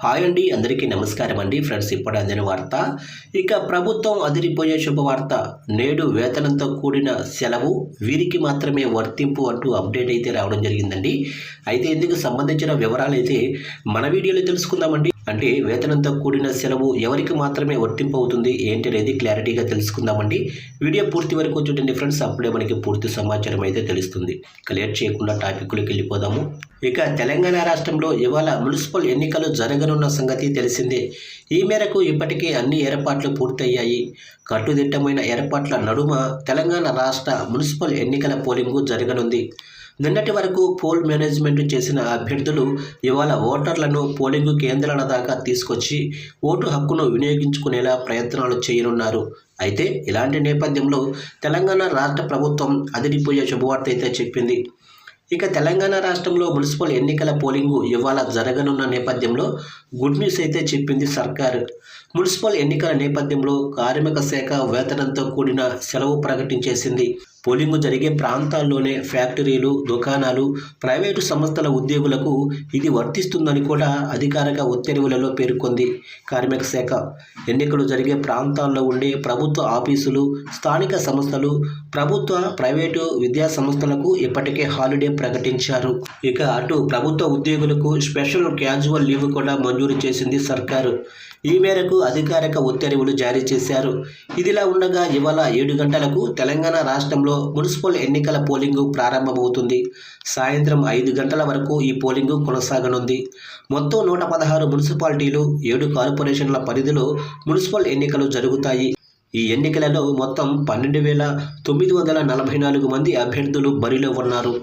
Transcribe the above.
Hi అండి, అందరికీ నమస్కారం అండి. ఫ్రెండ్స్, ఇప్పుడు అందిన వార్త. ఇక ప్రభుత్వం అదిరిపోయే శుభవార్త. నేడు వేతనంతో కూడిన సెలవు వీరికి మాత్రమే వర్తింపు అంటూ అప్డేట్ అయితే రావడం జరిగిందండి. అయితే ఇందుకు సంబంధించిన వివరాలు అయితే మన వీడియోలో తెలుసుకుందామండి. అంటే వేతనంతో కూడిన సెలవు ఎవరికి మాత్రమే వర్తింపు అవుతుంది ఏంటి అనేది క్లారిటీగా తెలుసుకుందామండి. వీడియో పూర్తి వరకు చూడండి ఫ్రెండ్స్, అప్పుడే మనకి పూర్తి సమాచారం అయితే తెలుస్తుంది. లేట్ చేయకుండా టాపిక్లోకి వెళ్ళిపోదాము. ఇక తెలంగాణ రాష్ట్రంలో ఇవాళ మున్సిపల్ ఎన్నికలు జరగనున్న సంగతి తెలిసిందే. ఈ మేరకు ఇప్పటికే అన్ని ఏర్పాట్లు పూర్తయ్యాయి. కట్టుదిట్టమైన ఏర్పాట్ల నడుమ తెలంగాణ రాష్ట్ర మున్సిపల్ ఎన్నికల పోలింగు జరగనుంది. నిన్నటి వరకు పోల్ మేనేజ్మెంట్ చేసిన అభ్యర్థులు ఇవాళ ఓటర్లను పోలింగు కేంద్రాల దాకా తీసుకొచ్చి ఓటు హక్కును వినియోగించుకునేలా ప్రయత్నాలు చేయనున్నారు. అయితే ఇలాంటి నేపథ్యంలో తెలంగాణ రాష్ట్ర ప్రభుత్వం అదిరిపోయే శుభవార్త అయితే చెప్పింది. ఇక తెలంగాణ రాష్ట్రంలో మున్సిపల్ ఎన్నికల పోలింగు ఇవాళ జరగనున్న నేపథ్యంలో గుడ్ న్యూస్ అయితే చెప్పింది సర్కారు. మున్సిపల్ ఎన్నికల నేపథ్యంలో కార్మిక శాఖ వేతనంతో కూడిన సెలవు ప్రకటించేసింది. పోలింగు జరిగే ప్రాంతాల్లోనే ఫ్యాక్టరీలు, దుకాణాలు, ప్రైవేటు సంస్థల ఉద్యోగులకు ఇది వర్తిస్తుందని కూడా అధికారిక ఉత్తర్వులలో పేర్కొంది కార్మిక శాఖ. ఎన్నికలు జరిగే ప్రాంతాల్లో ఉండే ప్రభుత్వ ఆఫీసులు, స్థానిక సంస్థలు, ప్రభుత్వ, ప్రైవేటు విద్యా సంస్థలకు ఇప్పటికే హాలిడే ప్రకటించారు. ఇక అటు ప్రభుత్వ ఉద్యోగులకు స్పెషల్ క్యాజువల్ లీవ్ కూడా మంజూరు చేసింది సర్కారు. ఈ మేరకు అధికారిక ఉత్తర్వులు జారీ చేశారు. ఇదిలా ఉండగా ఇవాళ 7 గంటలకు తెలంగాణ రాష్ట్రంలో మున్సిపల్ ఎన్నికల పోలింగు ప్రారంభమవుతుంది. సాయంత్రం 5 గంటల వరకు ఈ పోలింగు కొనసాగనుంది. మొత్తం 116 మున్సిపాలిటీలు, 7 కార్పొరేషన్ల పరిధిలో మున్సిపల్ ఎన్నికలు జరుగుతాయి. ఈ ఎన్నికలలో మొత్తం 12,944 మంది అభ్యర్థులు బరిలో ఉన్నారు.